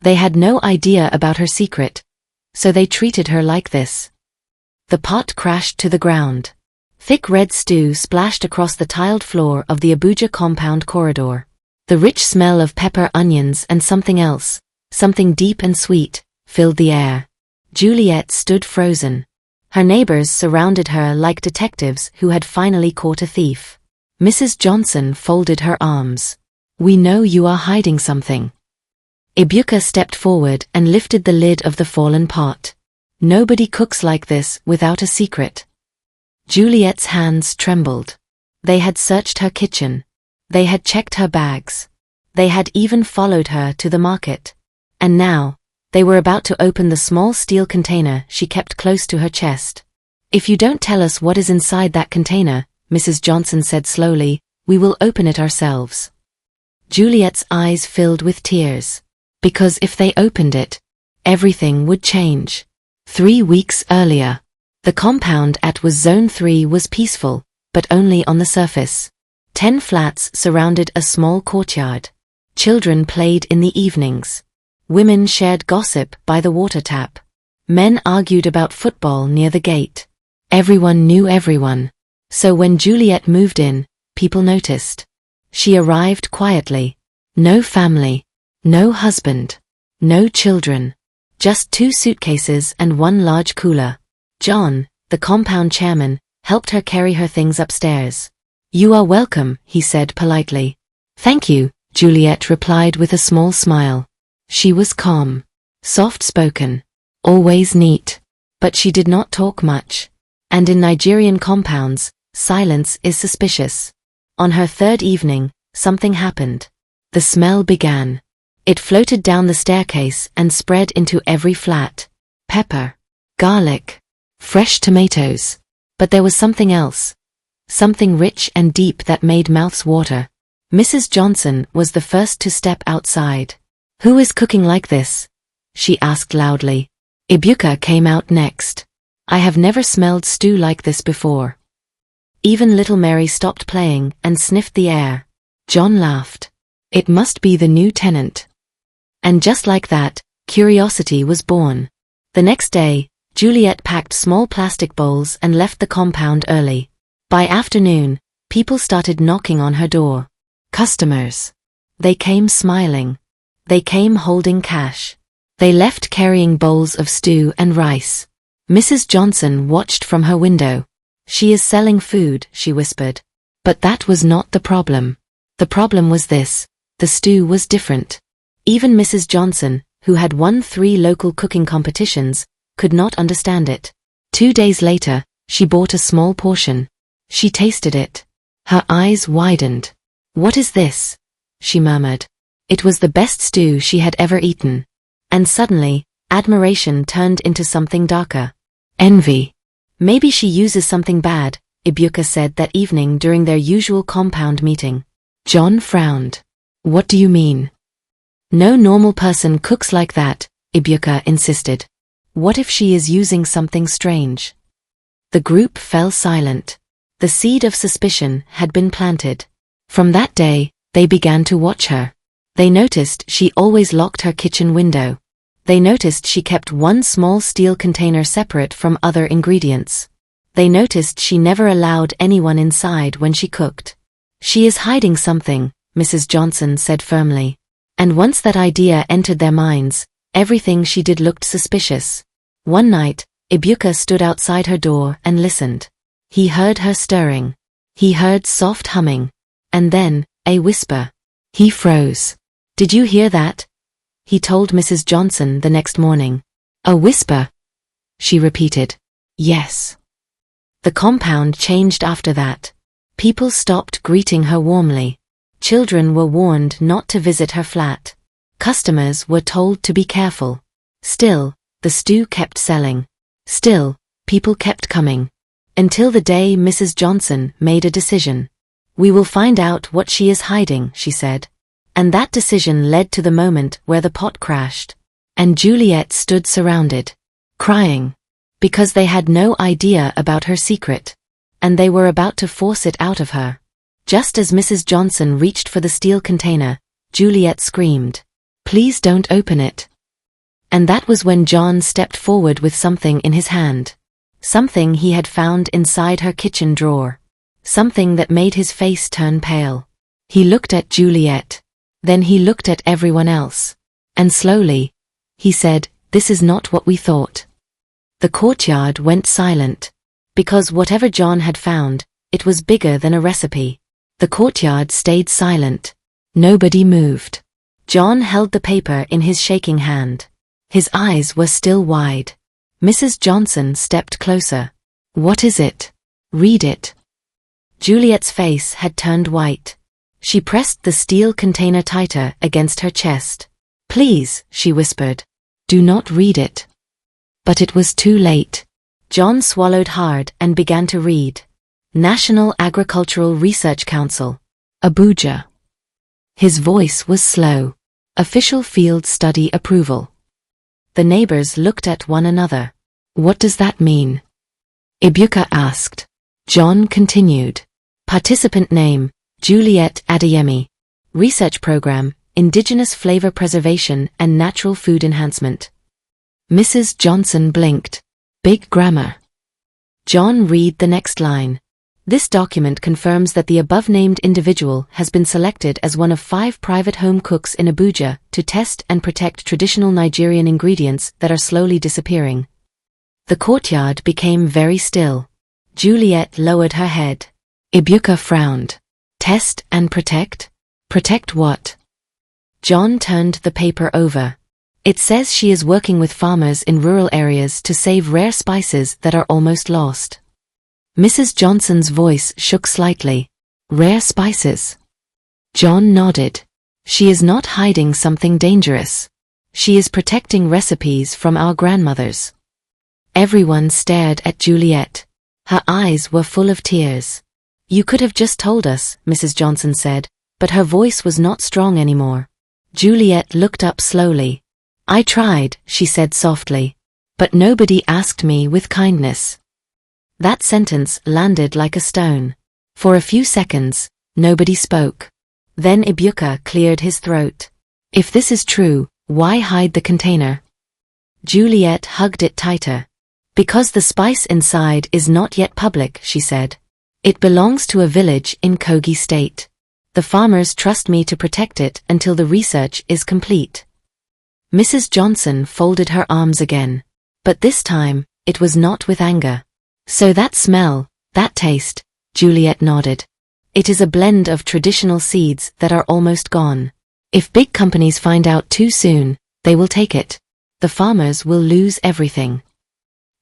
They had no idea about her secret, so they treated her like this. The pot crashed to the ground. Thick red stew splashed across the tiled floor of the Abuja compound corridor. The rich smell of pepper, onions, and something else, something deep and sweet, filled the air. Juliet stood frozen. Her neighbors surrounded her like detectives who had finally caught a thief. Mrs. Johnson folded her arms. "We know you are hiding something." Abuja stepped forward and lifted the lid of the fallen pot. "Nobody cooks like this without a secret." Juliet's hands trembled. They had searched her kitchen. They had checked her bags. They had even followed her to the market. And now, they were about to open the small steel container she kept close to her chest. "If you don't tell us what is inside that container," Mrs. Johnson said slowly, "we will open it ourselves." Juliet's eyes filled with tears. Because if they opened it, everything would change. 3 weeks earlier, the compound at was Zone 3 was peaceful, but only on the surface. 10 flats surrounded a small courtyard. Children played in the evenings. Women shared gossip by the water tap. Men argued about football near the gate. Everyone knew everyone. So when Juliet moved in, people noticed. She arrived quietly. No family. No husband. No children. Just 2 suitcases and 1 large cooler. John, the compound chairman, helped her carry her things upstairs. "You are welcome," he said politely. "Thank you," Juliet replied with a small smile. She was calm, soft-spoken, always neat. But she did not talk much. And in Nigerian compounds, silence is suspicious. On her 3rd evening, something happened. The smell began. It floated down the staircase and spread into every flat. Pepper, garlic, fresh tomatoes. But there was something else. Something rich and deep that made mouths water. Mrs. Johnson was the first to step outside. "Who is cooking like this?" she asked loudly. Abuja came out next. "I have never smelled stew like this before." Even little Mary stopped playing and sniffed the air. John laughed. "It must be the new tenant." And just like that, curiosity was born. The next day, Juliet packed small plastic bowls and left the compound early. By afternoon, people started knocking on her door. Customers. They came smiling. They came holding cash. They left carrying bowls of stew and rice. Mrs. Johnson watched from her window. "She is selling food," she whispered. But that was not the problem. The problem was this: the stew was different. Even Mrs. Johnson, who had won 3 local cooking competitions, could not understand it. 2 days later, she bought a small portion. She tasted it. Her eyes widened. "What is this?" she murmured. It was the best stew she had ever eaten. And suddenly, admiration turned into something darker. Envy. "Maybe she uses something bad," Abuja said that evening during their usual compound meeting. John frowned. "What do you mean?" "No normal person cooks like that," Abuja insisted. "What if she is using something strange?" The group fell silent. The seed of suspicion had been planted. From that day, they began to watch her. They noticed she always locked her kitchen window. They noticed she kept 1 small steel container separate from other ingredients. They noticed she never allowed anyone inside when she cooked. "She is hiding something," Mrs. Johnson said firmly. And once that idea entered their minds, everything she did looked suspicious. One night, Abuja stood outside her door and listened. He heard her stirring. He heard soft humming. And then, a whisper. He froze. "Did you hear that?" he told Mrs. Johnson the next morning. "A whisper," she repeated. "Yes." The compound changed after that. People stopped greeting her warmly. Children were warned not to visit her flat. Customers were told to be careful. Still, the stew kept selling. Still, people kept coming. Until the day Mrs. Johnson made a decision. "We will find out what she is hiding," she said. And that decision led to the moment where the pot crashed. And Juliet stood surrounded, crying, because they had no idea about her secret. And they were about to force it out of her. Just as Mrs. Johnson reached for the steel container, Juliet screamed, "Please don't open it." And that was when John stepped forward with something in his hand. Something he had found inside her kitchen drawer. Something that made his face turn pale. He looked at Juliet. Then he looked at everyone else. And slowly, he said, "This is not what we thought." The courtyard went silent. Because whatever John had found, it was bigger than a recipe. The courtyard stayed silent. Nobody moved. John held the paper in his shaking hand. His eyes were still wide. Mrs. Johnson stepped closer. "What is it? Read it." Juliet's face had turned white. She pressed the steel container tighter against her chest. "Please," she whispered. "Do not read it." But it was too late. John swallowed hard and began to read. National Agricultural Research Council, Abuja. His voice was slow. Official field study approval. The neighbors looked at one another. "What does that mean?" Ibuka asked. John continued. Participant name, Juliet Adeyemi. Research program, Indigenous Flavor Preservation and Natural Food Enhancement. Mrs. Johnson blinked. Big grammar. John read the next line. This document confirms that the above-named individual has been selected as one of 5 private home cooks in Abuja to test and protect traditional Nigerian ingredients that are slowly disappearing. The courtyard became very still. Juliet lowered her head. Ibuka frowned. Test and protect? Protect what? John turned the paper over. It says she is working with farmers in rural areas to save rare spices that are almost lost. Mrs. Johnson's voice shook slightly. Rare spices. John nodded. She is not hiding something dangerous. She is protecting recipes from our grandmothers. Everyone stared at Juliet. Her eyes were full of tears. You could have just told us, Mrs. Johnson said, but her voice was not strong anymore. Juliet looked up slowly. I tried, she said softly. But nobody asked me with kindness. That sentence landed like a stone. For a few seconds, nobody spoke. Then Ibuka cleared his throat. If this is true, why hide the container? Juliet hugged it tighter. Because the spice inside is not yet public, she said. It belongs to a village in Kogi State. The farmers trust me to protect it until the research is complete. Mrs. Johnson folded her arms again. But this time, it was not with anger. So that smell, that taste, Juliet nodded. It is a blend of traditional seeds that are almost gone. If big companies find out too soon, they will take it. The farmers will lose everything.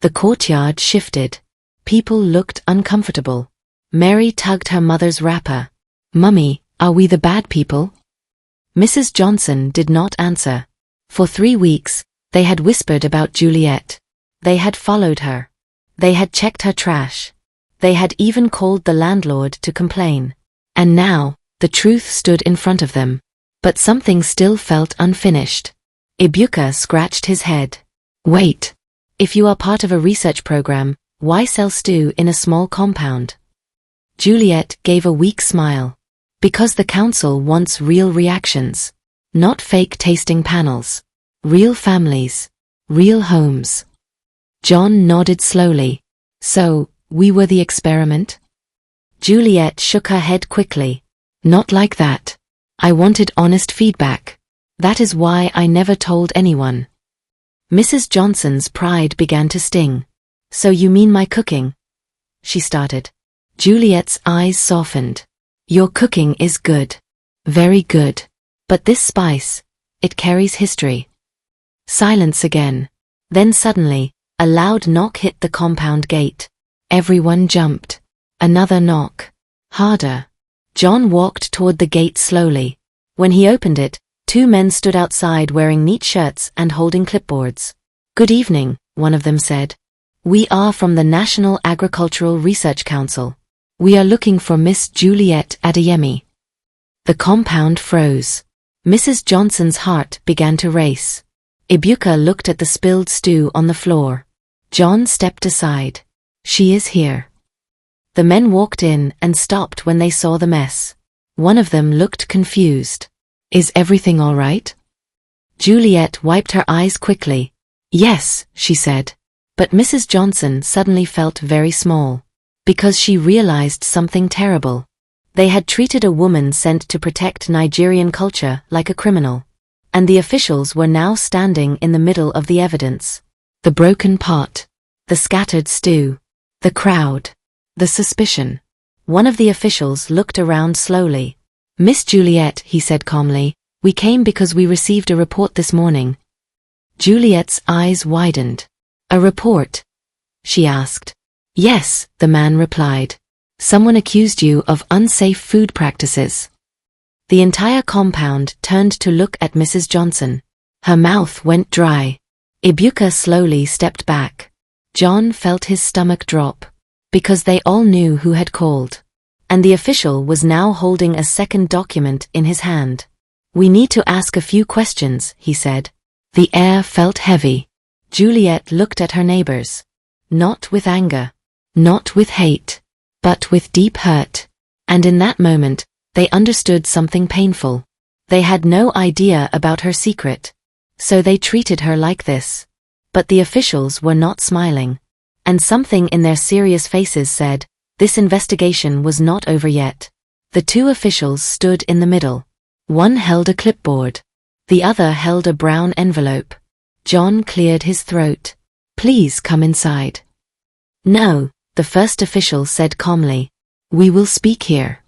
The courtyard shifted. People looked uncomfortable. Mary tugged her mother's wrapper. Mummy, are we the bad people? Mrs. Johnson did not answer. For 3 weeks, they had whispered about Juliet. They had followed her. They had checked her trash. They had even called the landlord to complain. And now, the truth stood in front of them. But something still felt unfinished. Ibuka scratched his head. Wait. If you are part of a research program, why sell stew in a small compound? Juliet gave a weak smile. Because the council wants real reactions. Not fake tasting panels. Real families. Real homes. John nodded slowly. So, we were the experiment? Juliet shook her head quickly. Not like that. I wanted honest feedback. That is why I never told anyone. Mrs. Johnson's pride began to sting. So you mean my cooking? She started. Juliet's eyes softened. Your cooking is good. Very good. But this spice, it carries history. Silence again. Then suddenly, a loud knock hit the compound gate. Everyone jumped. Another knock. Harder. John walked toward the gate slowly. When he opened it, 2 men stood outside wearing neat shirts and holding clipboards. Good evening, one of them said. We are from the National Agricultural Research Council. We are looking for Miss Juliet Adeyemi. The compound froze. Mrs. Johnson's heart began to race. Ibuka looked at the spilled stew on the floor. John stepped aside. She is here. The men walked in and stopped when they saw the mess. One of them looked confused. Is everything all right? Juliet wiped her eyes quickly. Yes, she said. But Mrs. Johnson suddenly felt very small. Because she realized something terrible. They had treated a woman sent to protect Nigerian culture like a criminal. And the officials were now standing in the middle of the evidence. The broken pot. The scattered stew. The crowd. The suspicion. One of the officials looked around slowly. Miss Juliet, he said calmly, we came because we received a report this morning. Juliet's eyes widened. A report? She asked. Yes, the man replied. Someone accused you of unsafe food practices. The entire compound turned to look at Mrs. Johnson. Her mouth went dry. Abuja slowly stepped back. John felt his stomach drop. Because they all knew who had called. And the official was now holding a second document in his hand. We need to ask a few questions, he said. The air felt heavy. Juliet looked at her neighbors. Not with anger. Not with hate. But with deep hurt. And in that moment, they understood something painful. They had no idea about her secret. So they treated her like this. But the officials were not smiling. And something in their serious faces said, this investigation was not over yet. The two officials stood in the middle. One held a clipboard. The other held a brown envelope. John cleared his throat. Please come inside. No, the first official said calmly. We will speak here.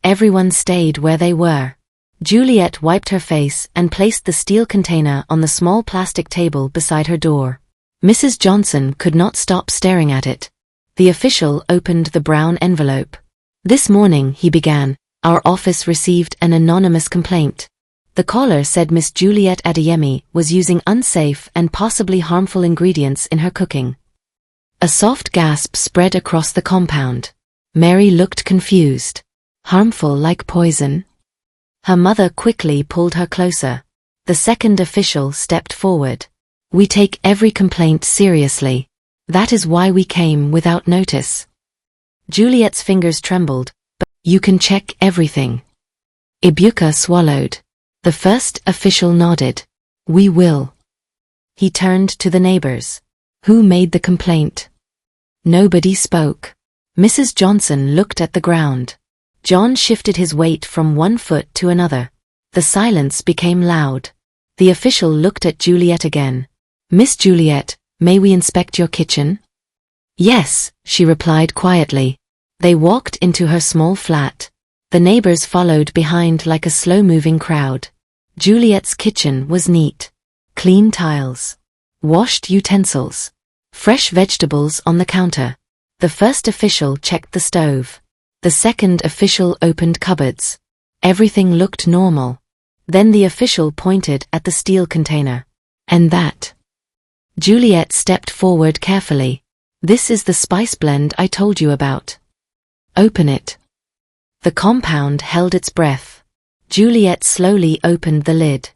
Everyone stayed where they were. Juliet wiped her face and placed the steel container on the small plastic table beside her door. Mrs. Johnson could not stop staring at it. The official opened the brown envelope. This morning, he began, our office received an anonymous complaint. The caller said Miss Juliet Adeyemi was using unsafe and possibly harmful ingredients in her cooking. A soft gasp spread across the compound. Mary looked confused. Harmful like poison? Her mother quickly pulled her closer. The second official stepped forward. We take every complaint seriously. That is why we came without notice. Juliet's fingers trembled, but you can check everything. Abuja swallowed. The first official nodded. We will. He turned to the neighbors. Who made the complaint? Nobody spoke. Mrs. Johnson looked at the ground. John shifted his weight from one foot to another. The silence became loud. The official looked at Juliet again. Miss Juliet, may we inspect your kitchen? Yes, she replied quietly. They walked into her small flat. The neighbors followed behind like a slow-moving crowd. Juliet's kitchen was neat. Clean tiles. Washed utensils. Fresh vegetables on the counter. The first official checked the stove. The second official opened cupboards. Everything looked normal. Then the official pointed at the steel container. And that? Juliet stepped forward carefully. This is the spice blend I told you about. Open it. The compound held its breath. Juliet slowly opened the lid.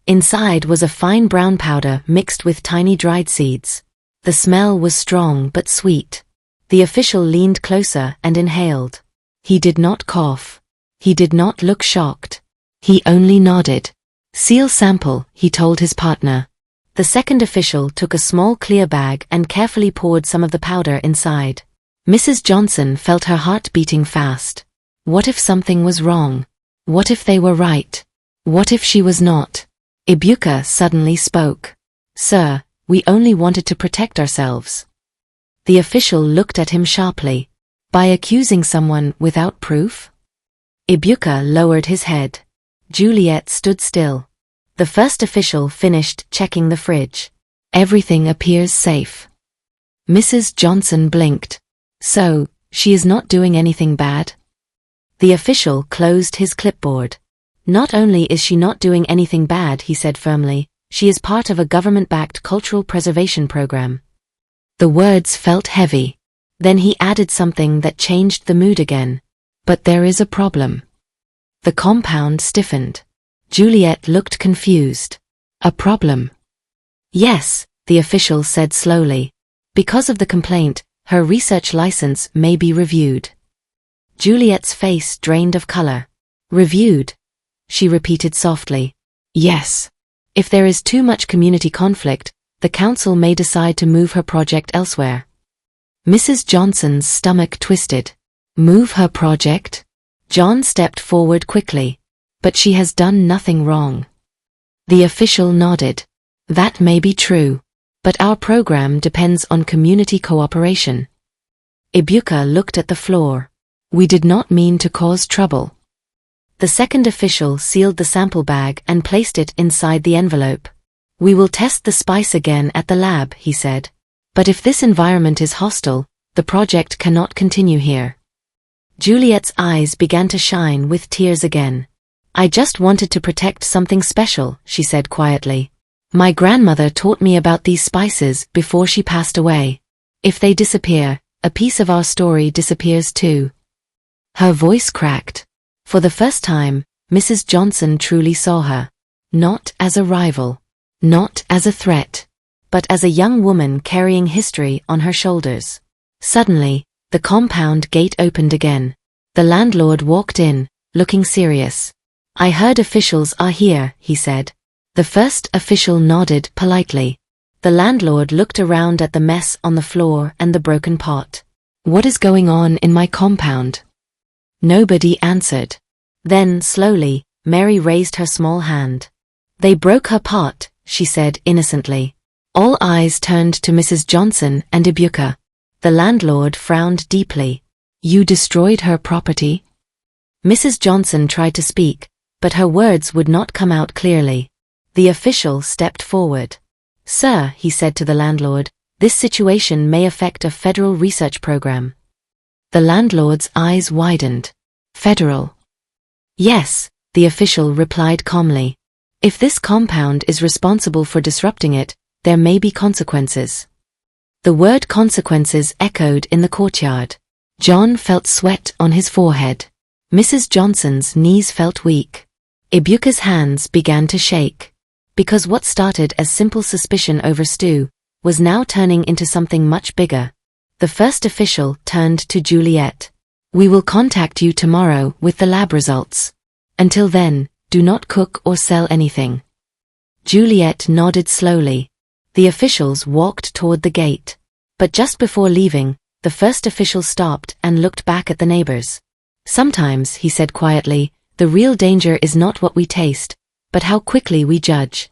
Inside was a fine brown powder mixed with tiny dried seeds. The smell was strong but sweet. The official leaned closer and inhaled. He did not cough. He did not look shocked. He only nodded. Seal sample, he told his partner. The second official took a small clear bag and carefully poured some of the powder inside. Mrs. Johnson felt her heart beating fast. What if something was wrong? What if they were right? What if she was not? Abuja suddenly spoke. Sir, we only wanted to protect ourselves. The official looked at him sharply. By accusing someone without proof? Abuja lowered his head. Juliet stood still. The first official finished checking the fridge. Everything appears safe. Mrs. Johnson blinked. So, she is not doing anything bad? The official closed his clipboard. Not only is she not doing anything bad, he said firmly, she is part of a government-backed cultural preservation program. The words felt heavy. Then he added something that changed the mood again. But there is a problem. The compound stiffened. Juliet looked confused. A problem? Yes, the official said slowly. Because of the complaint, her research license may be reviewed. Juliet's face drained of color. Reviewed? She repeated softly. Yes. If there is too much community conflict, the council may decide to move her project elsewhere. Mrs. Johnson's stomach twisted. Move her project? John stepped forward quickly. But she has done nothing wrong. The official nodded. That may be true. But our program depends on community cooperation. Abuja looked at the floor. We did not mean to cause trouble. The second official sealed the sample bag and placed it inside the envelope. We will test the spice again at the lab, he said. But if this environment is hostile, the project cannot continue here. Juliet's eyes began to shine with tears again. I just wanted to protect something special, she said quietly. My grandmother taught me about these spices before she passed away. If they disappear, a piece of our story disappears too. Her voice cracked. For the first time, Mrs. Johnson truly saw her. Not as a rival. Not as a threat. But as a young woman carrying history on her shoulders. Suddenly, the compound gate opened again. The landlord walked in, looking serious. I heard officials are here, he said. The first official nodded politely. The landlord looked around at the mess on the floor and the broken pot. What is going on in my compound? Nobody answered. Then, slowly, Mary raised her small hand. They broke her pot, she said innocently. All eyes turned to Mrs. Johnson and Abuja. The landlord frowned deeply. You destroyed her property? Mrs. Johnson tried to speak, but her words would not come out clearly. The official stepped forward. Sir, he said to the landlord, this situation may affect a federal research program. The landlord's eyes widened. Federal? Yes, the official replied calmly. If this compound is responsible for disrupting it, there may be consequences. The word consequences echoed in the courtyard. John felt sweat on his forehead. Mrs. Johnson's knees felt weak. Abuja's hands began to shake. Because what started as simple suspicion over stew was now turning into something much bigger. The first official turned to Juliet. We will contact you tomorrow with the lab results. Until then, do not cook or sell anything. Juliet nodded slowly. The officials walked toward the gate. But just before leaving, the first official stopped and looked back at the neighbors. Sometimes, he said quietly, the real danger is not what we taste, but how quickly we judge.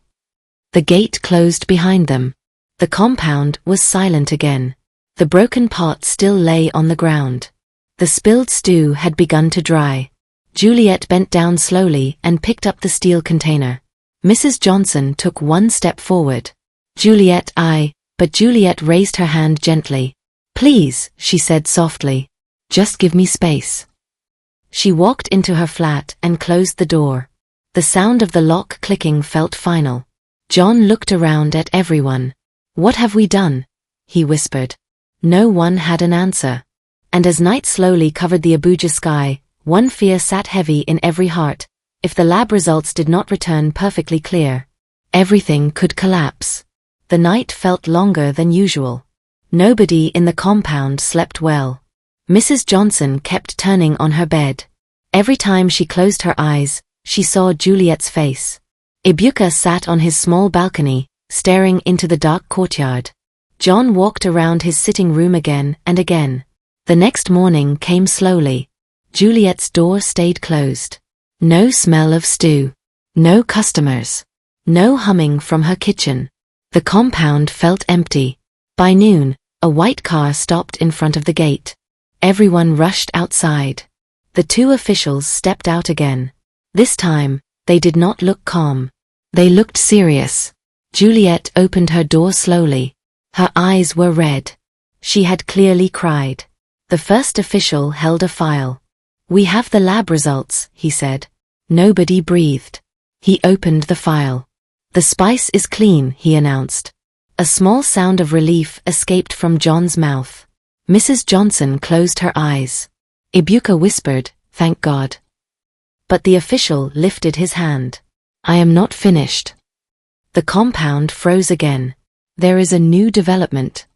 The gate closed behind them. The compound was silent again. The broken pot still lay on the ground. The spilled stew had begun to dry. Juliet bent down slowly and picked up the steel container. Mrs. Johnson took one step forward. But Juliet raised her hand gently. Please, she said softly. Just give me space. She walked into her flat and closed the door. The sound of the lock clicking felt final. John looked around at everyone. What have we done? He whispered. No one had an answer. And as night slowly covered the Abuja sky, one fear sat heavy in every heart. If the lab results did not return perfectly clear, everything could collapse. The night felt longer than usual. Nobody in the compound slept well. Mrs. Johnson kept turning on her bed. Every time she closed her eyes, she saw Juliet's face. Abuja sat on his small balcony, staring into the dark courtyard. John walked around his sitting room again and again. The next morning came slowly. Juliet's door stayed closed. No smell of stew. No customers. No humming from her kitchen. The compound felt empty. By noon, a white car stopped in front of the gate. Everyone rushed outside. The two officials stepped out again. This time, they did not look calm. They looked serious. Juliet opened her door slowly. Her eyes were red. She had clearly cried. The first official held a file. We have the lab results, he said. Nobody breathed. He opened the file. The spice is clean, he announced. A small sound of relief escaped from John's mouth. Mrs. Johnson closed her eyes. Abuja whispered, thank God. But the official lifted his hand. I am not finished. The compound froze again. There is a new development.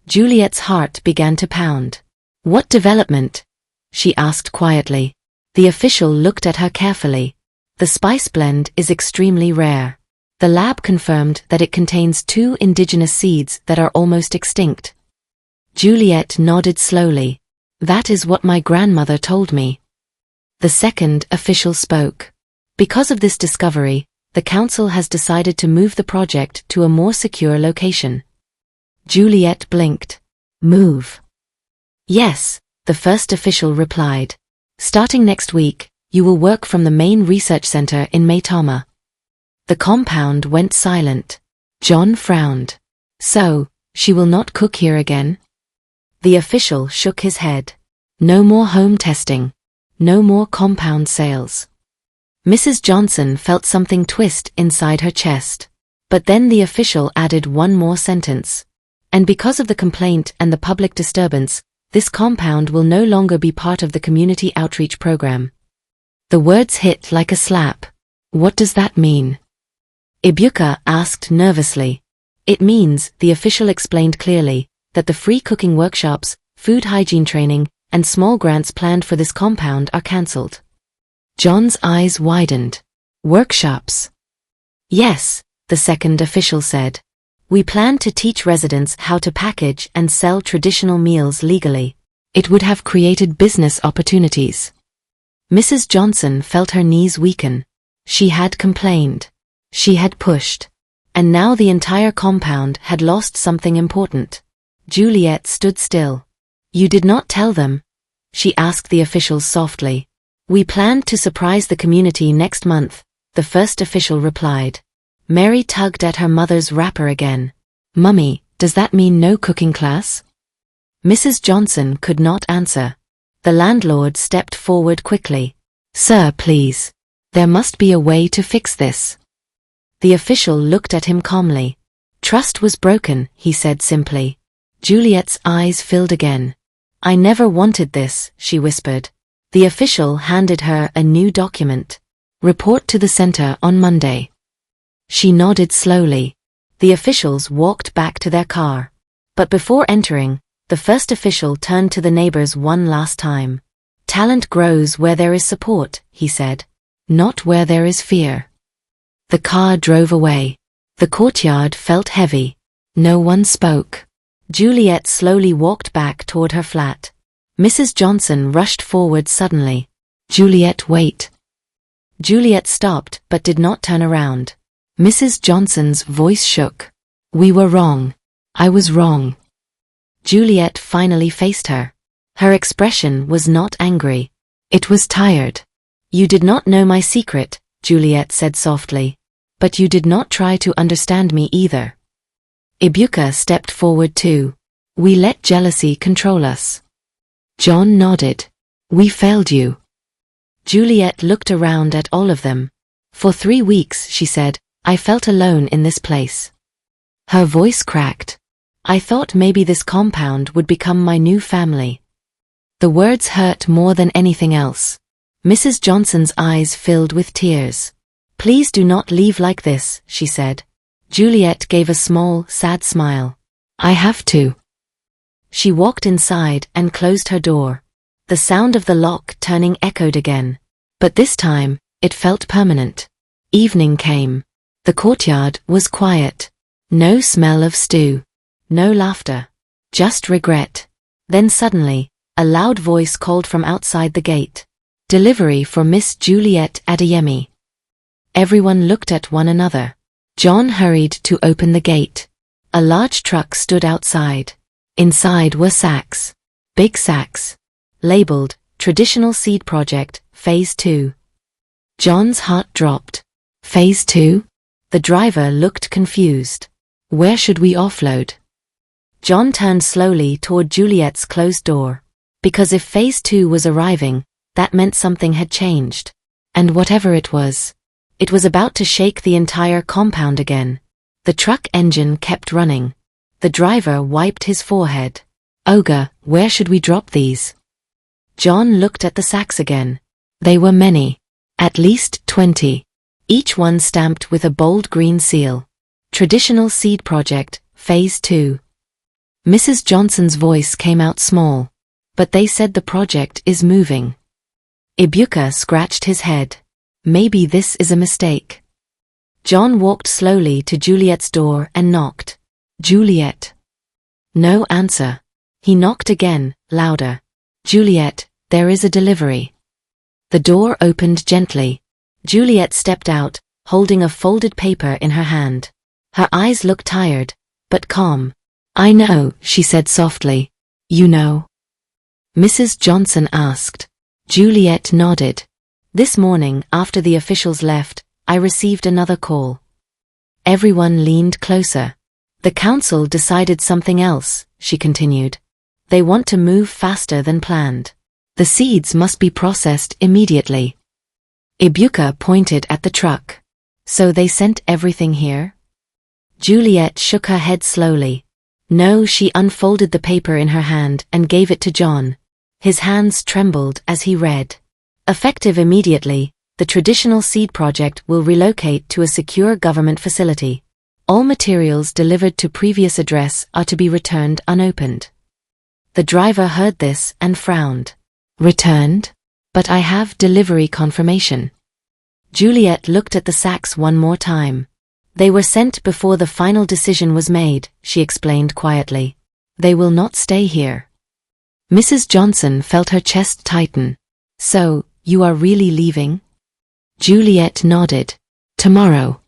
Juliet's heart began to pound. What development? She asked quietly. The official looked at her carefully. The spice blend is extremely rare. The lab confirmed that it contains 2 indigenous seeds that are almost extinct. Juliet nodded slowly. That is what my grandmother told me. The second official spoke. Because of this discovery, the council has decided to move the project to a more secure location. Juliet blinked. Move. Yes, the first official replied. Starting next week, you will work from the main research center in Maitama. The compound went silent. John frowned. So, she will not cook here again? The official shook his head. No more home testing. No more compound sales. Mrs. Johnson felt something twist inside her chest. But then the official added one more sentence. And because of the complaint and the public disturbance, this compound will no longer be part of the community outreach program. The words hit like a slap. What does that mean? Ibuka asked nervously. It means, the official explained clearly, that the free cooking workshops, food hygiene training, and small grants planned for this compound are cancelled. John's eyes widened. Workshops? Yes, the second official said. We plan to teach residents how to package and sell traditional meals legally. It would have created business opportunities. Mrs. Johnson felt her knees weaken. She had complained. She had pushed. And now the entire compound had lost something important. Juliet stood still. You did not tell them? She asked the officials softly. We planned to surprise the community next month, the first official replied. Mary tugged at her mother's wrapper again. Mummy, does that mean no cooking class? Mrs. Johnson could not answer. The landlord stepped forward quickly. Sir, please. There must be a way to fix this. The official looked at him calmly. Trust was broken, he said simply. Juliet's eyes filled again. I never wanted this, she whispered. The official handed her a new document. Report to the center on Monday. She nodded slowly. The officials walked back to their car. But before entering, the first official turned to the neighbors one last time. Talent grows where there is support, he said. Not where there is fear. The car drove away. The courtyard felt heavy. No one spoke. Juliet slowly walked back toward her flat. Mrs. Johnson rushed forward suddenly. Juliet, wait. Juliet stopped but did not turn around. Mrs. Johnson's voice shook. We were wrong. I was wrong. Juliet finally faced her. Her expression was not angry. It was tired. You did not know my secret, Juliet said softly. But you did not try to understand me either. Ibuka stepped forward too. We let jealousy control us. John nodded. We failed you. Juliet looked around at all of them. For 3 weeks, she said, I felt alone in this place. Her voice cracked. I thought maybe this compound would become my new family. The words hurt more than anything else. Mrs. Johnson's eyes filled with tears. Please do not leave like this, she said. Juliet gave a small, sad smile. I have to. She walked inside and closed her door. The sound of the lock turning echoed again. But this time, it felt permanent. Evening came. The courtyard was quiet. No smell of stew. No laughter. Just regret. Then suddenly, a loud voice called from outside the gate. Delivery for Miss Juliet Adeyemi. Everyone looked at one another. John hurried to open the gate. A large truck stood outside. Inside were sacks. Big sacks. Labeled, Traditional Seed Project, Phase 2. John's heart dropped. Phase 2? The driver looked confused. Where should we offload? John turned slowly toward Juliet's closed door. Because if Phase 2 was arriving, that meant something had changed. And whatever it was about to shake the entire compound again. The truck engine kept running. The driver wiped his forehead. Ogre, where should we drop these? John looked at the sacks again. They were many. At least 20. Each one stamped with a bold green seal. Traditional Seed Project, Phase 2. Mrs. Johnson's voice came out small. But they said the project is moving. Ibuka scratched his head. Maybe this is a mistake. John walked slowly to Juliet's door and knocked. Juliet. No answer. He knocked again, louder. Juliet, there is a delivery. The door opened gently. Juliet stepped out, holding a folded paper in her hand. Her eyes looked tired, but calm. I know, she said softly. You know? Mrs. Johnson asked. Juliet nodded. This morning, after the officials left, I received another call. Everyone leaned closer. The council decided something else, she continued. They want to move faster than planned. The seeds must be processed immediately. Abuja pointed at the truck. So they sent everything here? Juliet shook her head slowly. No, she unfolded the paper in her hand and gave it to John. His hands trembled as he read. Effective immediately, the traditional seed project will relocate to a secure government facility. All materials delivered to previous address are to be returned unopened. The driver heard this and frowned. Returned? But I have delivery confirmation. Juliet looked at the sacks one more time. They were sent before the final decision was made, she explained quietly. They will not stay here. Mrs. Johnson felt her chest tighten. So, you are really leaving? Juliet nodded. Tomorrow.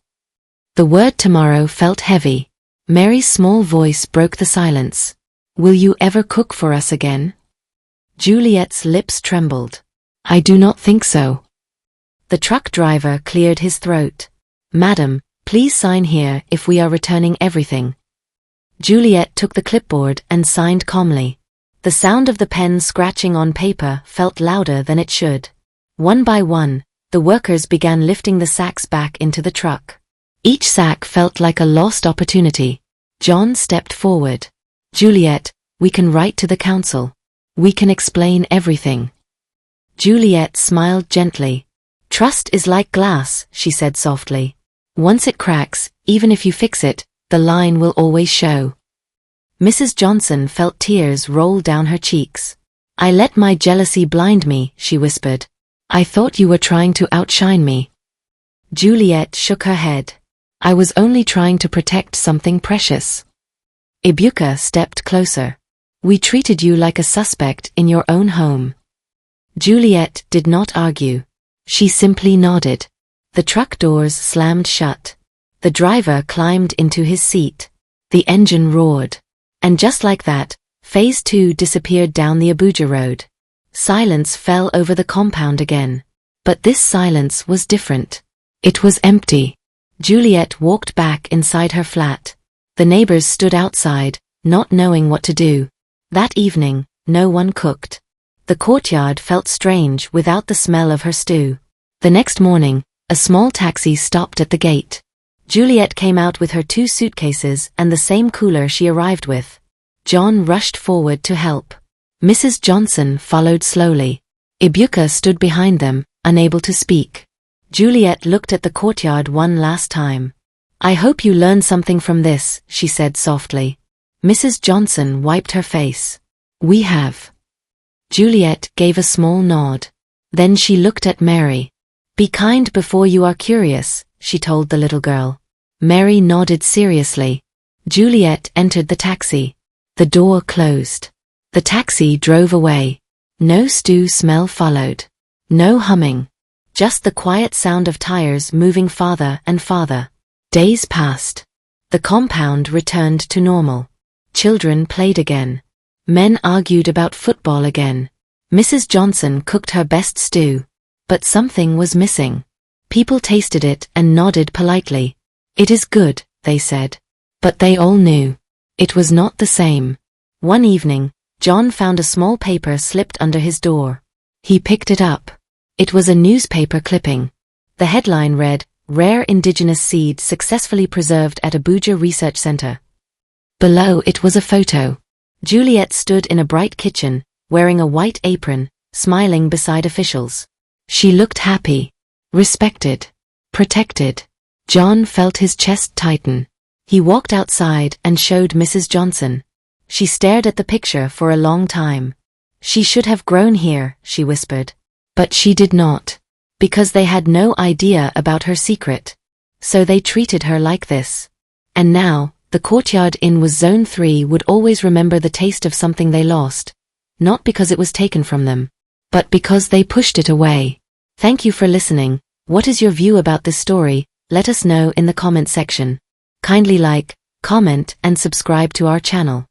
The word tomorrow felt heavy. Mary's small voice broke the silence. Will you ever cook for us again? Juliet's lips trembled. I do not think so. The truck driver cleared his throat. Madam, please sign here if we are returning everything. Juliet took the clipboard and signed calmly. The sound of the pen scratching on paper felt louder than it should. One by one, the workers began lifting the sacks back into the truck. Each sack felt like a lost opportunity. John stepped forward. Juliet, we can write to the council. We can explain everything. Juliet smiled gently. Trust is like glass, she said softly. Once it cracks, even if you fix it, the line will always show. Mrs. Johnson felt tears roll down her cheeks. I let my jealousy blind me, she whispered. I thought you were trying to outshine me. Juliet shook her head. I was only trying to protect something precious. Abuja stepped closer. We treated you like a suspect in your own home. Juliet did not argue. She simply nodded. The truck doors slammed shut. The driver climbed into his seat. The engine roared. And just like that, Phase 2 disappeared down the Abuja road. Silence fell over the compound again. But this silence was different. It was empty. Juliet walked back inside her flat. The neighbors stood outside, not knowing what to do. That evening, no one cooked. The courtyard felt strange without the smell of her stew. The next morning, a small taxi stopped at the gate. Juliet came out with her 2 suitcases and the same cooler she arrived with. John rushed forward to help. Mrs. Johnson followed slowly. Abuja stood behind them, unable to speak. Juliet looked at the courtyard one last time. I hope you learn something from this, she said softly. Mrs. Johnson wiped her face. We have. Juliet gave a small nod. Then she looked at Mary. Be kind before you are curious, she told the little girl. Mary nodded seriously. Juliet entered the taxi. The door closed. The taxi drove away. No stew smell followed. No humming. Just the quiet sound of tires moving farther and farther. Days passed. The compound returned to normal. Children played again. Men argued about football again. Mrs. Johnson cooked her best stew. But something was missing. People tasted it and nodded politely. It is good, they said. But they all knew. It was not the same. One evening, John found a small paper slipped under his door. He picked it up. It was a newspaper clipping. The headline read, Rare Indigenous Seed Successfully Preserved at Abuja Research Center. Below it was a photo. Juliet stood in a bright kitchen, wearing a white apron, smiling beside officials. She looked happy, respected, protected. John felt his chest tighten. He walked outside and showed Mrs. Johnson. She stared at the picture for a long time. She should have grown here, she whispered. But she did not. Because they had no idea about her secret. So they treated her like this. And now, the Courtyard Inn was Zone 3 would always remember the taste of something they lost. Not because it was taken from them, but because they pushed it away. Thank you for listening. What is your view about this story? Let us know in the comment section. Kindly like, comment, and subscribe to our channel.